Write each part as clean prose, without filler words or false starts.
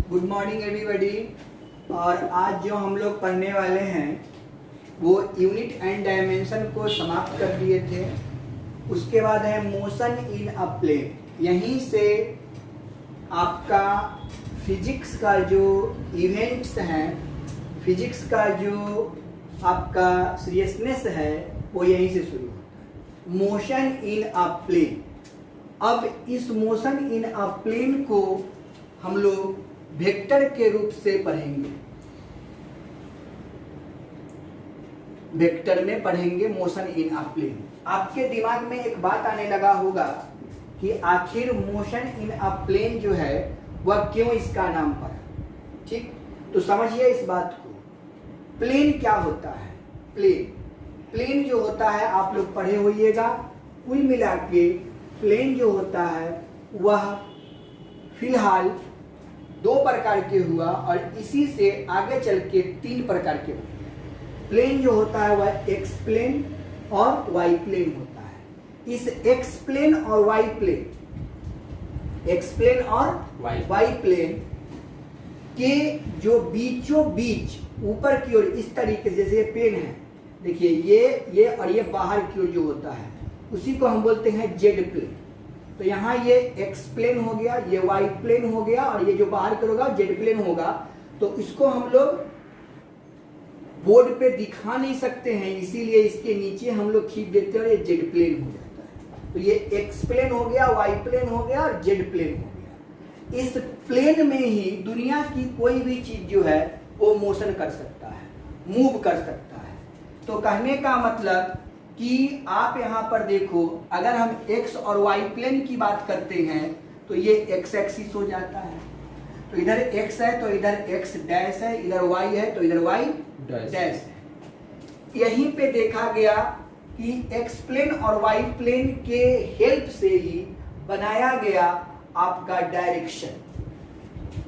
Good morning everybody. और आज जो हम लोग पढ़ने वाले हैं वो यूनिट एंड डायमेंशन को समाप्त कर दिए थे। उसके बाद है मोशन इन अ प्लेन। यहीं से आपका फिजिक्स का जो इवेंट्स हैं, फिजिक्स का जो आपका सीरियसनेस है वो यहीं से शुरू होता है। Motion in a plane. अब इस मोशन इन अ प्लेन को हम लोग वेक्टर के रूप से पढ़ेंगे, वेक्टर में पढ़ेंगे मोशन इन अ प्लेन। आपके दिमाग में एक बात आने लगा होगा कि आखिर मोशन इन अ प्लेन जो है वह क्यों इसका नाम पड़ा। ठीक, तो समझिए इस बात को। प्लेन क्या होता है? प्लेन जो होता है आप लोग पढ़े होइएगा। कुल मिला के प्लेन जो होता है वह फिलहाल दो प्रकार के हुआ और इसी से आगे चल के तीन प्रकार के बने। प्लेन जो होता है वह एक्स प्लेन और वाई प्लेन होता है। इस एक्स प्लेन और वाई प्लेन, एक्स प्लेन और वाई प्लेन के जो बीचों बीच ऊपर की ओर इस तरीके से, जैसे ये पेन है, देखिए ये और ये बाहर की ओर जो होता है उसी को हम बोलते हैं जेड प्लेन। तो यहाँ ये एक्स प्लेन हो गया, ये वाई प्लेन हो गया और ये जो बाहर की ओर होगा जेड प्लेन होगा। तो इसको हम लोग बोर्ड पे दिखा नहीं सकते हैं, इसीलिए इसके नीचे हम लोग खींच देते हैं और ये जेड प्लेन हो जाता है। तो ये एक्स प्लेन हो गया, वाई प्लेन हो गया और जेड प्लेन हो गया। इस प्लेन में ही दुनिया की कोई भी चीज जो है वो मोशन कर सकता है, मूव कर सकता है। तो कहने का मतलब कि आप यहाँ पर देखो, अगर हम एक्स और वाई प्लेन की बात करते हैं तो ये एक्स एक्सिस हो जाता है। तो इधर एक्स है तो इधर एक्स डैश है, इधर वाई है तो इधर वाई डैश है। यहीं पे देखा गया कि एक्स प्लेन और वाई प्लेन के हेल्प से ही बनाया गया आपका डायरेक्शन,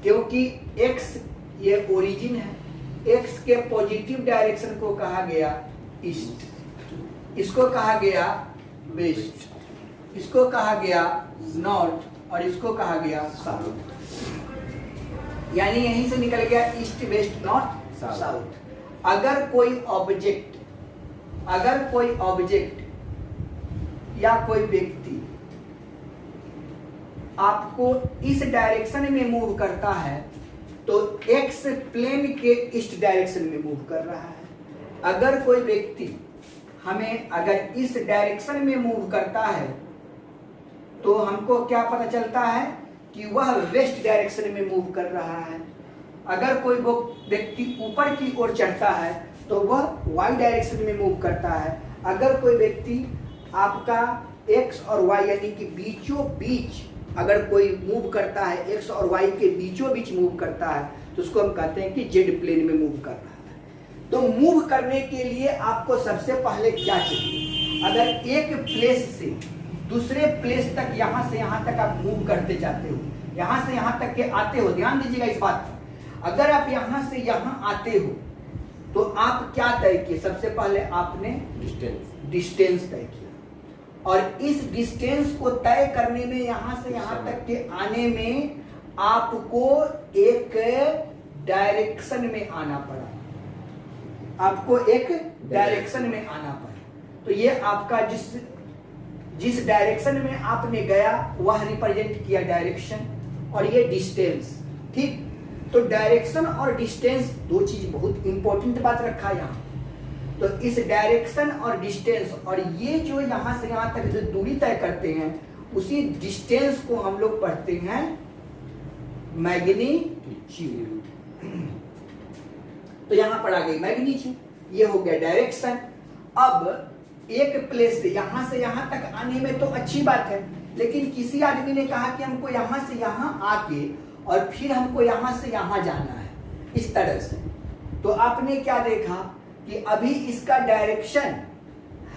क्योंकि एक्स ये ओरिजिन है। एक्स के पॉजिटिव डायरेक्शन को कहा गया ईस्ट, इसको कहा गया वेस्ट, इसको कहा गया नॉर्थ और इसको कहा गया साउथ। यानी यहीं से निकल गया ईस्ट वेस्ट नॉर्थ साउथ। अगर कोई ऑब्जेक्ट या कोई व्यक्ति आपको इस डायरेक्शन में मूव करता है तो एक्स प्लेन के ईस्ट डायरेक्शन में मूव कर रहा है। अगर कोई व्यक्ति हमें अगर इस डायरेक्शन में मूव करता है तो हमको क्या पता चलता है कि वह वेस्ट डायरेक्शन में मूव कर रहा है। अगर कोई वो व्यक्ति ऊपर की ओर चढ़ता है तो वह वाई डायरेक्शन में मूव करता है। अगर कोई व्यक्ति आपका एक्स और वाई यानी कि बीचों बीच अगर कोई मूव करता है, एक्स और वाई के बीचों बीच मूव करता है तो उसको हम कहते हैं कि जेड प्लेन में मूव कर रहा है। तो मूव करने के लिए आपको सबसे पहले क्या चाहिए? अगर एक प्लेस से दूसरे प्लेस तक, यहां से यहां तक आप मूव करते जाते हो, यहां से यहां तक के आते हो, ध्यान दीजिएगा इस बात पर। अगर आप यहां से यहां आते हो तो आप क्या तय किए? सबसे पहले आपने डिस्टेंस तय किया और इस डिस्टेंस को तय करने में, यहां से यहां तक के आने में आपको एक डायरेक्शन में आना पड़ा, आपको एक डायरेक्शन में आना पड़ा। तो ये आपका जिस डायरेक्शन में आपने गया वह रिप्रेजेंट किया डायरेक्शन और ये डिस्टेंस। ठीक, तो डायरेक्शन और डिस्टेंस दो चीज बहुत इंपॉर्टेंट बात रखा यहाँ। तो इस डायरेक्शन और डिस्टेंस और ये जो यहां से यहां तक जो दूरी तय करते हैं उसी डिस्टेंस को हम लोग पढ़ते हैं मैग्नीट्यूड। तो यहां पर आ गई मैग्नीट्यूड, ये हो गया डायरेक्शन। अब एक प्लेस से यहां तक आने में तो अच्छी बात है, लेकिन किसी आदमी ने कहा कि हमको यहां से यहां आके और फिर हमको यहां से यहां जाना है, इस तरह से। तो आपने क्या देखा कि अभी इसका डायरेक्शन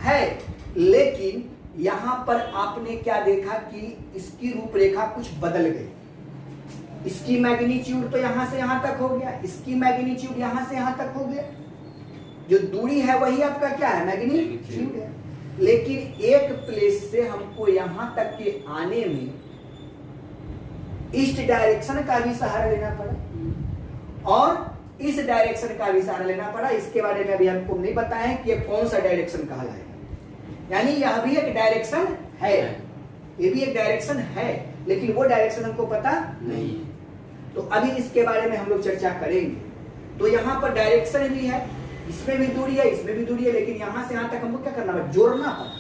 है, लेकिन यहां पर आपने क्या देखा कि इसकी रूपरेखा कुछ बदल गई। इसकी मैग्नीट्यूड तो यहां से यहां तक हो गया, इसकी मैग्नीट्यूड यहां से यहां तक हो गया। जो दूरी है वही आपका क्या है? मैग्नीट्यूड है। लेकिन एक प्लेस से हमको यहां तक के आने में ईस्ट डायरेक्शन का भी सहारा लेना पड़ा और इस डायरेक्शन का भी सहारा लेना पड़ा। इसके बारे में अभी हमको नहीं बताया कि ये कौन सा डायरेक्शन कहलाएगा। यानी यह भी एक डायरेक्शन है, ये भी एक डायरेक्शन है, लेकिन वो डायरेक्शन हमको पता नहीं है। तो अभी इसके बारे में हम लोग चर्चा करेंगे। तो यहाँ पर डायरेक्शन भी है, इसमें भी दूरी है, इसमें भी दूरी है, लेकिन यहां से यहां तक हमको क्या करना है, जोड़ना पड़ा।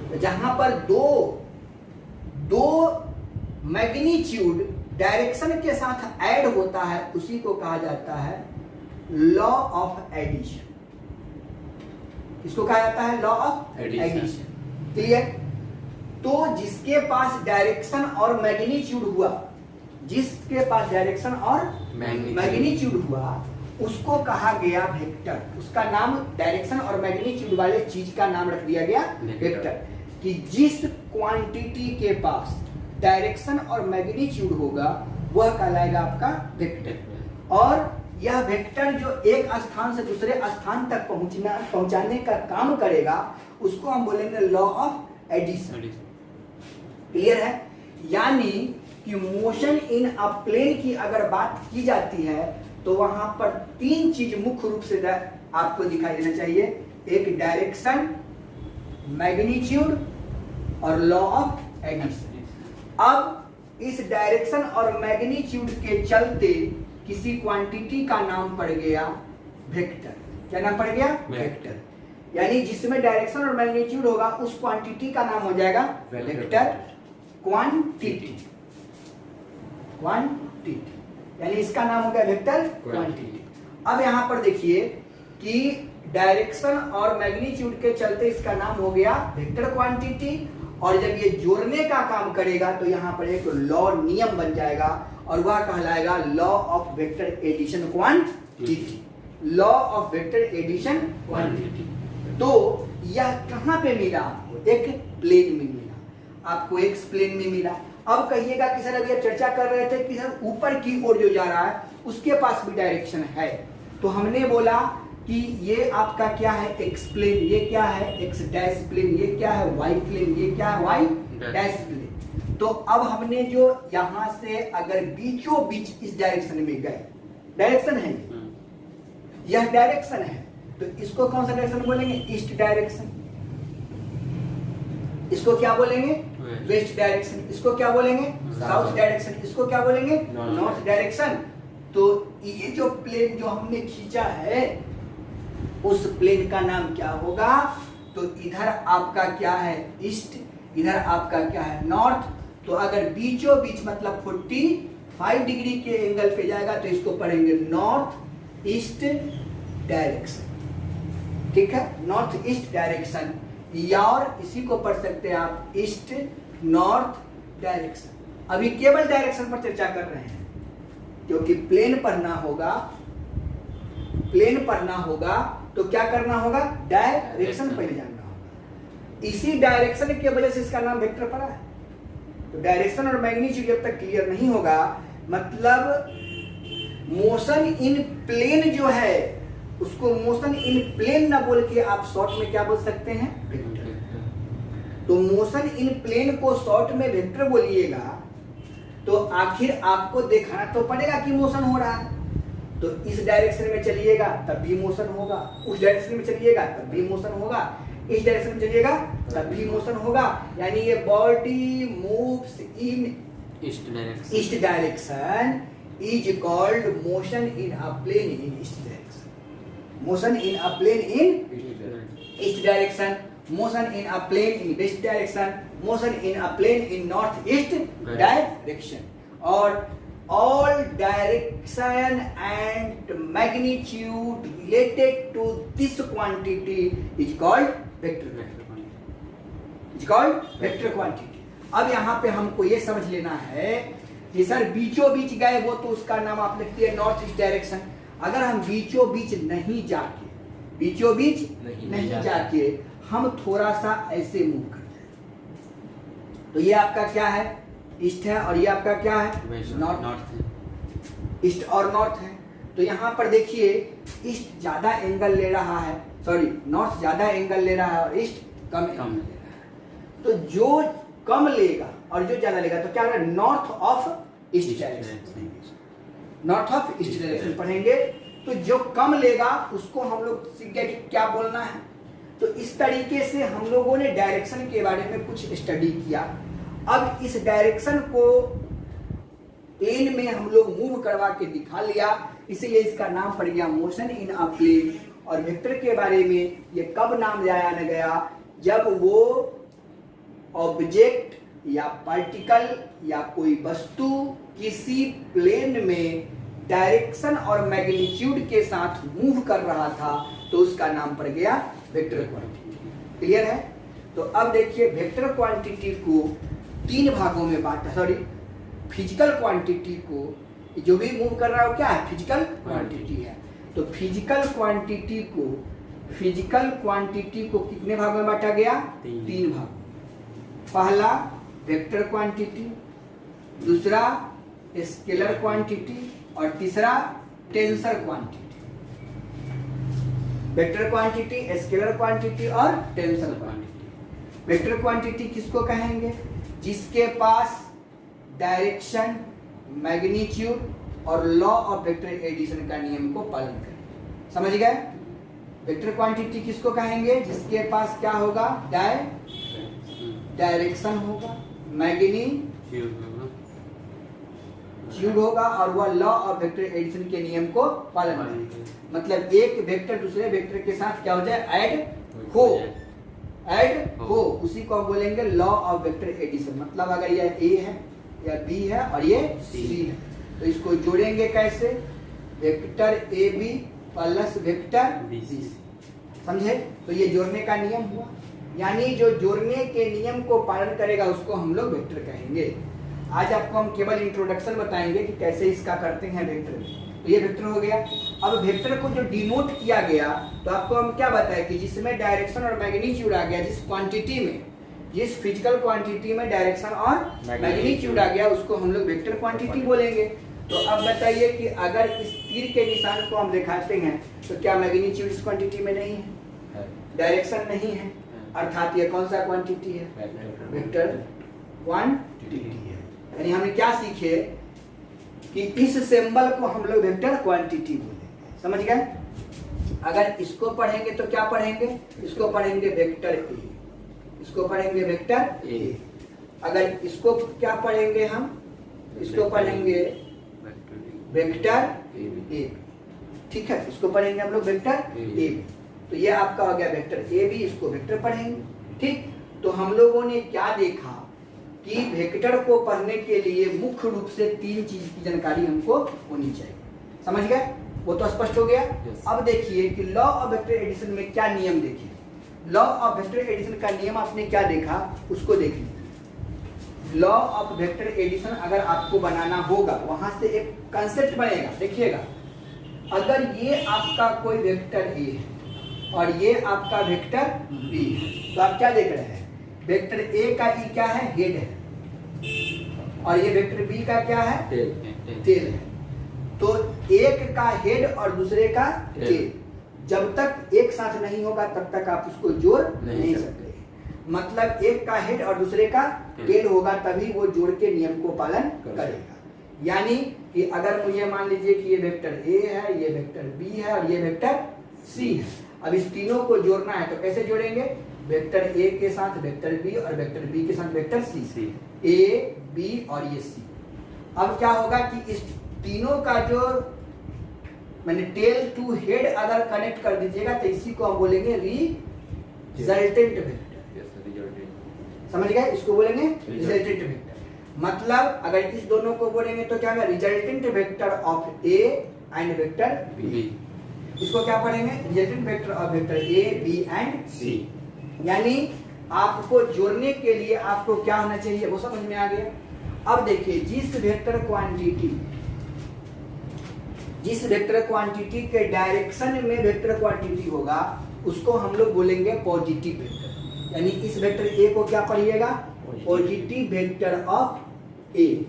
तो जहां पर दो मैग्नीट्यूड डायरेक्शन के साथ ऐड होता है उसी को कहा जाता है लॉ ऑफ एडिशन। इसको कहा जाता है लॉ ऑफ एडिशन। क्लियर? तो जिसके पास डायरेक्शन और मैग्नीट्यूड हुआ, जिसके पास डायरेक्शन और मैग्नीट्यूड हुआ उसको कहा गया वेक्टर। उसका नाम डायरेक्शन और मैग्नीट्यूड वाले चीज का नाम रख दिया गया वेक्टर। कि जिस क्वांटिटी के पास डायरेक्शन और मैग्नीट्यूड होगा वह कहलाएगा आपका वेक्टर। और यह वेक्टर जो एक स्थान से दूसरे स्थान तक पहुंचाने का काम करेगा उसको हम बोलेंगे लॉ ऑफ एडिशन। क्लियर है? यानी कि मोशन इन अ प्लेन की अगर बात की जाती है तो वहां पर तीन चीज मुख्य रूप से आपको दिखाई देना चाहिए। एक डायरेक्शन, मैग्नीट्यूड और लॉ ऑफ एडिशन। अब इस डायरेक्शन और मैग्नीट्यूड के चलते किसी क्वांटिटी का नाम पड़ गया वेक्टर। क्या नाम पड़ गया? वेक्टर। यानी जिसमें डायरेक्शन और मैग्नीट्यूड होगा उस क्वांटिटी का नाम हो जाएगा वेक्टर क्वांटिटी। यानी इसका नाम हो गया वेक्टर क्वांटिटी। अब यहां पर देखिए कि डायरेक्शन और मैग्नीट्यूड के चलते इसका नाम हो गया वेक्टर क्वांटिटी। और जब ये जोड़ने का काम करेगा तो यहां पर एक लॉ नियम बन जाएगा और वह कहलाएगा law of vector addition quantity. Law of vector addition quantity. तो यह कहां पे मिला आपको? एक प्लेन में मिला आपको, एक प्लेन में मिला। अब कहिएगा कि सर अभी आप चर्चा कर रहे थे कि सर ऊपर की ओर जो जा रहा है उसके पास भी डायरेक्शन है। तो हमने बोला कि ये आपका क्या है, एक्स प्लेन, ये क्या है एक्स डैश प्लेन, ये क्या है वाई प्लेन, ये क्या है वाई डैश प्लेन। तो अब हमने जो यहां से अगर बीचों बीच इस डायरेक्शन में गए, डायरेक्शन है यह डायरेक्शन है, तो इसको कौन सा डायरेक्शन बोलेंगे? East direction. इसको क्या बोलेंगे? West direction. इसको क्या बोलेंगे? South direction. इसको क्या बोलेंगे? North direction. तो ये जो प्लेन जो हमने खींचा है उस प्लेन का नाम क्या होगा? तो इधर आपका क्या है? ईस्ट, इधर आपका क्या है? नॉर्थ। तो अगर बीचों बीच मतलब 45 डिग्री के एंगल पे जाएगा तो इसको पढ़ेंगे नॉर्थ ईस्ट डायरेक्शन। ठीक है? नॉर्थ ईस्ट डायरेक्शन, या और इसी को पढ़ सकते हैं आप ईस्ट नॉर्थ डायरेक्शन। अभी केवल डायरेक्शन पर चर्चा कर रहे हैं क्योंकि प्लेन पढ़ना होगा, प्लेन पढ़ना होगा तो क्या करना होगा? डायरेक्शन पहले जानना होगा। इसी डायरेक्शन की वजह से इसका नाम वेक्टर पड़ा है। तो डायरेक्शन और मैग्नीट्यूड जब तक क्लियर नहीं होगा, मतलब मोशन इन प्लेन जो है उसको मोशन इन प्लेन ना बोल के आप शॉर्ट में क्या बोल सकते हैं? वेक्टर। तो मोशन इन प्लेन को शॉर्ट में वेक्टर बोलिएगा तो आखिर आपको दिखाना तो पड़ेगा कि मोशन हो रहा है। तो इस डायरेक्शन में चलिएगा तब भी मोशन होगा, उस डायरेक्शन में चलिएगा तब भी मोशन होगा, इस डायरेक्शन में चलिएगा तब भी मोशन होगा। यानी ये body moves in east direction is called motion in a plane in east direction. Motion in a plane in east direction, motion in a plane in west direction, motion in a plane in northeast direction. Or all direction and magnitude related to this quantity is called vector. Is called vector quantity. अब यहाँ पे हमको ये समझ लेना है कि sir बीचों बीच गए वो तो उसका नाम आप लिखते हैं नॉर्थ ईस्ट डायरेक्शन। अगर हम बीचों बीच नहीं जाके, बीचों बीच नहीं जाके हम थोड़ा सा ऐसे मूव करते हैं तो ये आपका क्या है? ईस्ट है और ये आपका क्या है? नॉर्थ। ईस्ट और नॉर्थ है। तो यहाँ पर देखिए ईस्ट ज्यादा एंगल ले रहा है, सॉरी नॉर्थ ज्यादा एंगल ले रहा है और ईस्ट कम एंगल ले रहा है। तो जो कम लेगा और जो ज्यादा लेगा तो क्या होगा, north of east direction, north of east direction पढ़ेंगे। तो जो कम लेगा उसको हम लोग सीख गए कि क्या बोलना है। तो इस तरीके से हम लोगों ने डायरेक्शन के बारे में कुछ स्टडी किया। अब इस डायरेक्शन को प्लेन में हम लोग मूव करवा के दिखा लिया, इसीलिए इसका नाम पड़ गया मोशन इन अ प्लेन। और वेक्टर के बारे में ये कब नाम लाया न गया, जब वो ऑब्जेक्ट या पार्टिकल या कोई वस्तु किसी प्लेन में डायरेक्शन और मैग्नीट्यूड के साथ मूव कर रहा था तो उसका नाम पड़ गया वेक्टर क्वांटिटी। क्लियर है? तो अब देखिए वेक्टर क्वांटिटी को तीन भागों में बांटा, सॉरी फिजिकल क्वांटिटी को जो भी मूव कर रहा है वो क्या है, फिजिकल क्वांटिटी है। तो फिजिकल क्वांटिटी को कितने भागों में बांटा गया, तीन भाग। पहला वेक्टर क्वांटिटी, दूसरा स्केलर क्वांटिटी और तीसरा tensor quantity. Vector quantity, scalar quantity और टेंसर क्वांटिटी। वेक्टर क्वांटिटी किसको कहेंगे, जिसके पास डायरेक्शन, मैग्नीट्यूड और लॉ ऑफ वेक्टर एडिशन का नियम को पालन करें। समझ गए? वेक्टर क्वांटिटी किसको कहेंगे, जिसके पास क्या होगा, डायरेक्शन होगा, मैग्नीट्यूड होगा और वह लॉ ऑफ वेक्टर एडिशन के नियम को पालन करेगा। मतलब एक वेक्टर दूसरे वेक्टर के साथ क्या हो जाए, ऐड हो, उसी को हम बोलेंगे लॉ ऑफ वेक्टर एडिशन। मतलब अगर यह ए है या बी है और ये सी है तो इसको जोड़ेंगे कैसे, vector A B plus vector B C. समझे? तो ये जोड़ने का नियम हुआ, यानी जो जोड़ने के नियम को पालन करेगा उसको हम लोग वेक्टर कहेंगे। आज आपको हम केवल इंट्रोडक्शन बताएंगे कि कैसे इसका करते हैं वेक्टर। तो ये वेक्टर हो गया। अब वेक्टर को जो डिनोट किया गया तो आपको हम क्या बताएं कि जिसमें डायरेक्शन और मैग्नीट्यूड आ गया, जिस क्वांटिटी में, जिस फिजिकल क्वांटिटी में डायरेक्शन और मैग्नीट्यूड आ गया उसको हम लोग वेक्टर क्वांटिटी बोलेंगे। तो अब बताइए कि अगर इस तीर के निशान को हम दिखाते हैं तो क्या मैग्नीट्यूड इस क्वांटिटी में नहीं है, डायरेक्शन नहीं है, अर्थात ये कौन सा क्वांटिटी है, वेक्टर क्वांटिटी है। यानी हमने क्या सीखे कि इस सिंबल को हम लोग वेक्टर क्वांटिटी बोलेंगे। समझ गए? अगर इसको पढ़ेंगे तो क्या पढ़ेंगे, इसको पढ़ेंगे वेक्टर ए, इसको पढ़ेंगे वेक्टर ए। अगर इसको क्या पढ़ेंगे हम, इसको पढ़ेंगे वेक्टर ए। ठीक है, इसको पढ़ेंगे हम लोग वेक्टर ए। तो ये आपका हो गया वेक्टर ए बी, इसको वेक्टर पढ़ेंगे। ठीक, तो हम लोगों ने क्या देखा कि वेक्टर को पढ़ने के लिए मुख्य रूप से तीन चीज की जानकारी हमको होनी चाहिए। समझ गए? वो तो स्पष्ट हो गया। अब देखिए कि लॉ ऑफ वेक्टर एडिशन में क्या नियम देखिए। लॉ ऑफ वेक्टर एडिशन का नियम आपने क्या देखा उसको देख लीजिए। लॉ ऑफ वेक्टर एडिशन अगर आपको बनाना होगा वहां से एक कंसेप्ट बनेगा। देखिएगा, अगर ये आपका कोई वेक्टर ए है और ये आपका वेक्टर बी है तो आप क्या देख रहे हैं, वेक्टर ए का ई क्या है, हेड है, और ये वेक्टर बी का क्या है, टेल है। तो एक का हेड और दूसरे का टेल जब तक एक साथ नहीं होगा तब तक आप उसको जोड़ नहीं सकते। मतलब एक का हेड और दूसरे का टेल होगा तभी वो जोड़ के नियम को पालन करेगा। यानी कि अगर मुझे मान लीजिए कि ये वेक्टर ए है, ये वेक्टर बी है और ये वेक्टर सी है, अब इस तीनों को जोड़ना है तो कैसे जोड़ेंगे, वेक्टर ए के साथ वेक्टर बी और वेक्टर बी के साथ वेक्टर सी, ए बी और ये सी। अब क्या होगा कि इस तीनों का जो मैंने टेल टू हेड अगर कनेक्ट कर दीजिएगा तो इसी को हम बोलेंगे रिजल्टेंट वेक्टर। समझ गए? इसको बोलेंगे रिजल्टेंट वेक्टर। मतलब अगर इस दोनों को बोलेंगे तो क्या होगा, resultant vector of A and vector B. इसको क्या पढ़ेंगे, resultant vector of vector A B and C. यानी आपको जोड़ने के लिए आपको क्या होना चाहिए वो समझ में आ गया। अब देखिए, जिस वेक्टर क्वांटिटी के डायरेक्शन में वेक्टर क्वांटिटी होगा उसको हम लोग बोलेंगे पॉजिटिव वेक्टर। यानी इस वेक्टर ए को क्या पढ़िएगा, पॉजिटिव वेक्टर ऑफ ए।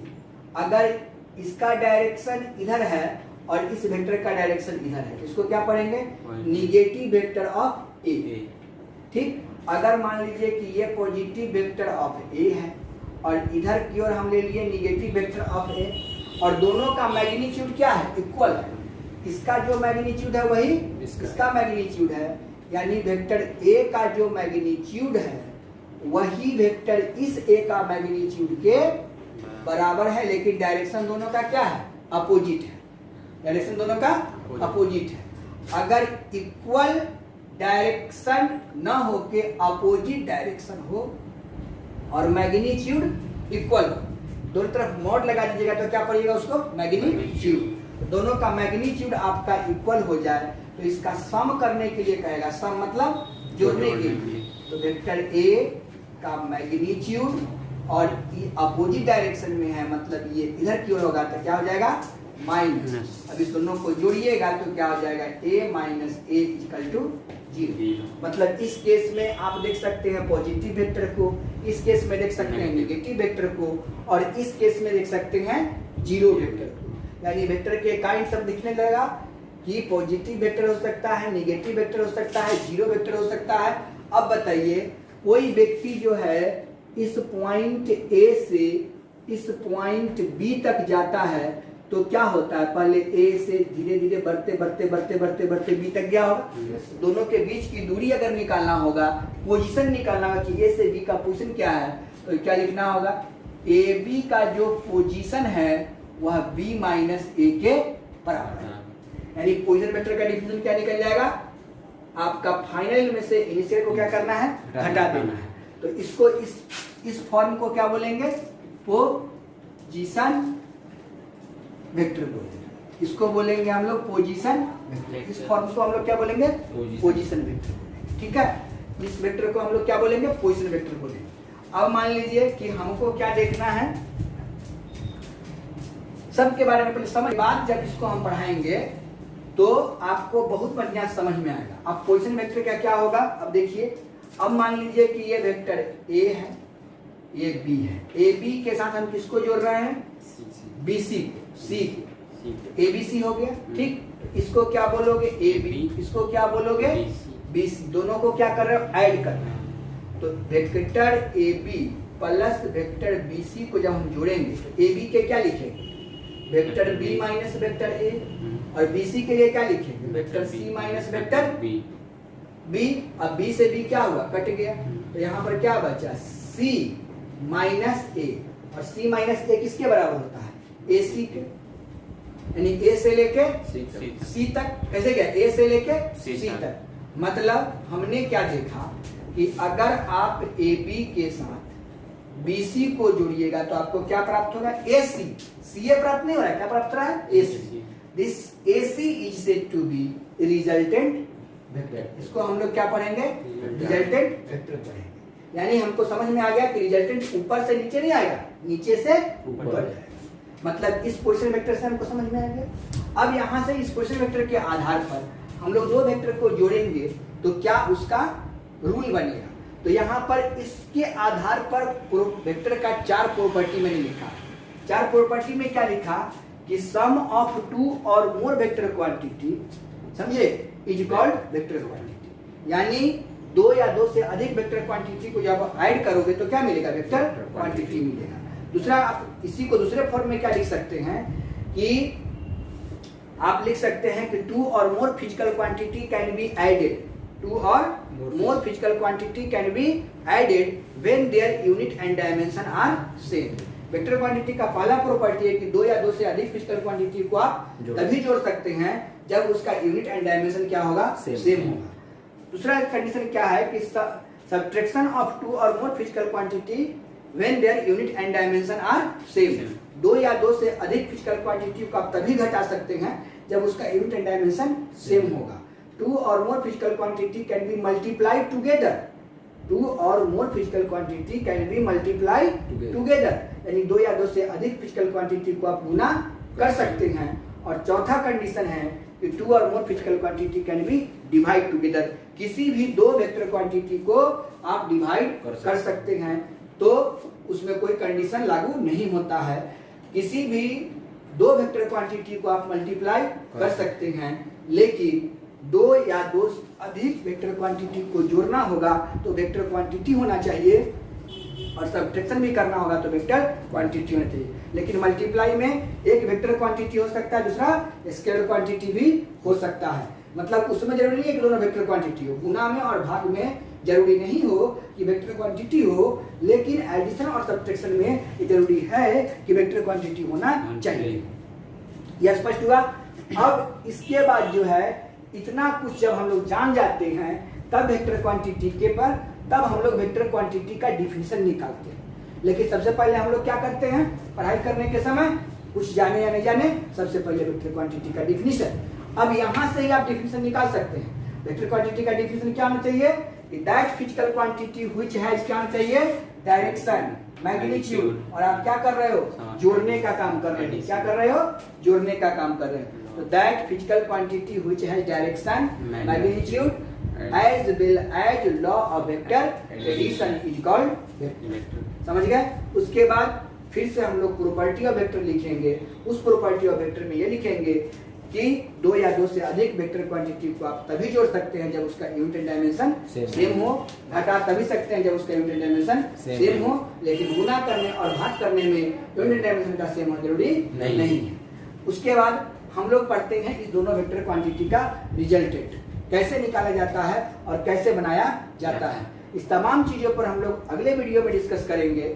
अगर इसका डायरेक्शन इधर है और इस वेक्टर का डायरेक्शन इधर है इसको क्या पढ़ेंगे, निगेटिव वेक्टर ऑफ ए। ठीक, अगर मान लीजिए कि ये पॉजिटिव वेक्टर ऑफ ए है और इधर की ओर हम ले लिए निगेटिव वेक्टर ऑफ ए, और दोनों का मैग्नीट्यूड क्या है, इक्वल है। इसका जो मैग्नीट्यूड है वही इसका मैग्नीट्यूड है, यानी वेक्टर ए का जो मैग्नीट्यूड है वही वेक्टर इस ए का मैग्नीट्यूड के बराबर है, लेकिन डायरेक्शन दोनों का क्या है, अपोजिट है। डायरेक्शन दोनों का अपोजिट है। अगर इक्वल डायरेक्शन न हो के अपोजिट डायरेक्शन हो और मैग्नीट्यूड इक्वल हो, दोनों तरफ मॉड लगा दीजिएगा तो क्या पड़ेगा उसको, मैग्नीट्यूड। दोनों का मैग्नीट्यूड आपका इक्वल हो जाए तो इसका सम करने के लिए कहेगा, सम मतलब जोड़ने के लिए। तो वेक्टर ए का मैग्नीट्यूड और अपोजिट डायरेक्शन में है, मतलब ये इधर की ओर होगा तो क्या हो जाएगा, माइनस। अब इस दोनों को जोड़िएगा तो क्या हो जाएगा, a minus A equal to 0। मतलब इस केस में आप देख सकते हैं पॉजिटिव वेक्टर को, इस केस में देख सकते हैं नेगेटिव वेक्टर को, और इस केस में देख सकते हैं जीरो वेक्टर को। यानी वेक्टर के काइंड सब दिखने लगा कि पॉजिटिव वेक्टर हो सकता है, नेगेटिव वेक्टर हो सकता है, जीरो वेक्टर हो सकता है। अब बताइए कोई व्यक्ति जो है इस पॉइंट ए से इस पॉइंट बी तक जाता है तो क्या होता है, पहले ए से धीरे धीरे बढ़ते बढ़ते बढ़ते बढ़ते बढ़ते बी तक गया होगा। दोनों के बीच की दूरी अगर निकालना होगा, पोजीशन निकालना होगा कि ए से बी का पोजीशन क्या है, तो क्या लिखना होगा, ए बी का जो पोजीशन है वह बी माइनस ए के बराबर है। यानी पोजीशन वेक्टर का डिफिनेशन क्या निकल जाएगा, आपका फाइनल में से इनिशियल को क्या करना है, घटा देना है। तो इसको इस फॉर्म को क्या बोलेंगे, पोजीशन वेक्टर बोलेंगे। इसको बोलेंगे हम लोग पोजीशन वेक्टर। इस फॉर्म को हम लोग क्या बोलेंगे, पोजीशन वेक्टर। ठीक है, इस वेक्टर को हम लोग क्या बोलेंगे, पोजीशन वेक्टर बोलेंगे। अब मान लीजिए कि हमको क्या देखना है, सब के बारे में पहले समझ बाद जब इसको हम पढ़ाएंगे तो आपको बहुत बढ़िया समझ में आएगा। अब पोजीशन वेक्टर का क्या होगा, अब देखिए, अब मान लीजिए कि ये वेक्टर ए है, ये बी है। ए बी के साथ हम किसको जोड़ रहे हैं, बी सी को, सी ए बी सी हो गया। ठीक, इसको क्या बोलोगे, ए बी, इसको क्या बोलोगे, बी सी। दोनों को क्या कर रहे हो, ऐड कर रहे हो। तो vector A B plus vector B C को जब हम जोड़ेंगे तो ए बी के क्या लिखेंगे, vector B minus vector A, और बी सी के लिए क्या लिखेंगे, vector C minus vector B. अब बी से बी क्या हुआ, कट गया, तो यहाँ पर क्या बचा, सी माइनस ए, और सी माइनस ए किसके बराबर होता है, ए सी के। यानी ए से लेके सी तक कैसे गया, ए से लेके सी तक। मतलब हमने क्या देखा कि अगर आप ए बी के साथ बी सी को जोड़िएगा तो आपको क्या प्राप्त होगा, ए सी। सी ए प्राप्त नहीं हो रहा है, क्या प्राप्त हो रहा है, A C. This A C is said to be resultant vector. इसको हम लोग क्या पढ़ेंगे, रिजल्टेंट वेक्टर पढ़ेंगे। यानी हमको समझ में आ गया कि रिजल्टेंट ऊपर से नीचे नहीं आएगा, नीचे से ऊपर जाएगा। मतलब इस पोजीशन वेक्टर से हमको समझ में आ गया। अब यहाँ से इस पोजीशन वेक्टर के आधार पर हम लोग दो वेक्टर को जोड़ेंगे तो क्या उसका रूल बनेगा। तो यहाँ पर इसके आधार पर वेक्टर का चार प्रॉपर्टी मैंने लिखा। चार प्रॉपर्टी में क्या लिखा कि सम ऑफ टू और मोर वेक्टर क्वांटिटी, समझे, इज कॉल्ड वेक्टर क्वांटिटी। यानी दो या दो से अधिक वेक्टर क्वांटिटी को जब ऐड करोगे तो क्या मिलेगा, वेक्टर क्वांटिटी मिलेगा। दूसरा, आप इसी को दूसरे फॉर्म में क्या लिख सकते हैं कि आप लिख सकते हैं कि टू और more physical quantity can be added, two और more physical quantity can be added when their unit and dimension are same. Vector quantity का पहला प्रॉपर्टी है कि दो या दो से अधिक फिजिकल क्वांटिटी को आप तभी जोड़ सकते हैं जब उसका यूनिट एंड डायमेंशन क्या होगा, सेम होगा। दूसरा कंडीशन क्या है कि सब्ट्रैक्शन ऑफ टू और more physical quantity when their unit and dimension are same. दो या दो से अधिक फिजिकल क्वांटिटी को आप तभी घटा सकते हैं जब उसका यूनिट एंड डायमेंशन सेम होगा। टू और more physical quantity can be multiplied together, two और more physical quantity can be multiply together. यानी दो या दो से अधिक फिजिकल क्वांटिटी को आप गुना कर सकते हैं। और चौथा कंडीशन है कि टू और more physical quantity can B divide together. किसी भी दो वेक्टर क्वांटिटी को आप डिवाइड कर सकते हैं तो उसमें कोई कंडीशन लागू नहीं होता है। किसी भी दो वेक्टर क्वांटिटी को आप मल्टीप्लाई कर सकते हैं, लेकिन दो या दो अधिक वेक्टर क्वांटिटी को जोड़ना होगा तो वेक्टर क्वांटिटी होना चाहिए और सब्ट्रैक्शन भी करना होगा तो वेक्टर क्वांटिटी होनी चाहिए। लेकिन मल्टीप्लाई में एक वेक्टर क्वांटिटी हो सकता है, दूसरा स्केलर क्वांटिटी भी हो सकता है। मतलब उसमें जरूरी नहीं है कि दोनों वेक्टर क्वांटिटी हो। गुना में और भाग में जरूरी नहीं हो कि वेक्टर क्वांटिटी हो, लेकिन एडिशन और सब्ट्रैक्शन में ये जरूरी है कि वेक्टर क्वांटिटी होना चाहिए। यह स्पष्ट हुआ। अब इसके बाद जो है इतना कुछ जब हम लोग जान जाते हैं तब वेक्टर क्वांटिटी के पर तब हम लोग वेक्टर क्वांटिटी का डिफिनीशन निकालते हैं। लेकिन सबसे पहले हम लोग क्या करते हैं पढ़ाई करने के समय, कुछ जाने या नहीं जाने, सबसे पहले वेक्टर क्वांटिटी का डिफिनीशन। अब यहाँ से ही आप डिफिनीशन निकाल सकते हैं। वेक्टर क्वांटिटी का डिफिनीशन क्या होना चाहिए कि that physical quantity which has क्या होना चाहिए, डायरेक्शन, मैग्नीट्यूड, और आप क्या कर रहे हो, जोड़ने का काम कर रहे हो। क्या कर रहे हो, जोड़ने का काम कर रहे हो। तो that physical quantity which has direction, magnitude as well as law of vector addition is called vector। समझ गए। उसके बाद फिर से हम लोग प्रॉपर्टी ऑफ वेक्टर लिखेंगे। उस प्रॉपर्टी ऑफ वेक्टर में ये लिखेंगे कि दो या दो से अधिक वेक्टर क्वांटिटी को आप तभी जोड़ सकते हैं जब उसका यूनिट एंड डायमेंशन सेम हो, घटा तभी सकते हैं जब उसका यूनिट एंड डायमेंशन सेम हो, लेकिन गुना करने और भाग करने में यूनिट एंड डायमेंशन का सेम होना जरूरी नहीं है। उसके बाद हम लोग पढ़ते हैं इस दोनों वेक्टर क्वांटिटी का रिजल्टेंट कैसे निकाला जाता है और कैसे बनाया जाता है। इस तमाम चीजों पर हम लोग अगले वीडियो में डिस्कस करेंगे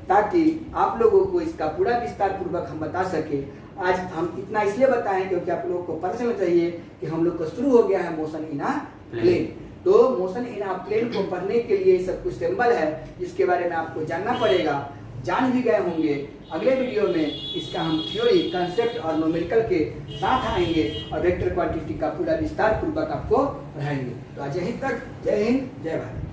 ताकि आप लोगों को इसका पूरा विस्तार पूर्वक हम बता सके। आज हम इतना इसलिए बताएं क्योंकि आप लोगों को पता चलना चाहिए कि हम लोग का शुरू हो गया है मोशन इन अ प्लेन। तो मोशन इन अ प्लेन को पढ़ने के लिए सब कुछ सिंबल है जिसके बारे में आपको जानना पड़ेगा। जान भी गए होंगे। अगले वीडियो में इसका हम थ्योरी, कंसेप्ट और न्यूमेरिकल के साथ आएंगे और वेक्टर क्वांटिटी का पूरा विस्तार पूर्वक आपको पढ़ाएंगे। तो आज यहीं तक। जय हिंद, जय भारत।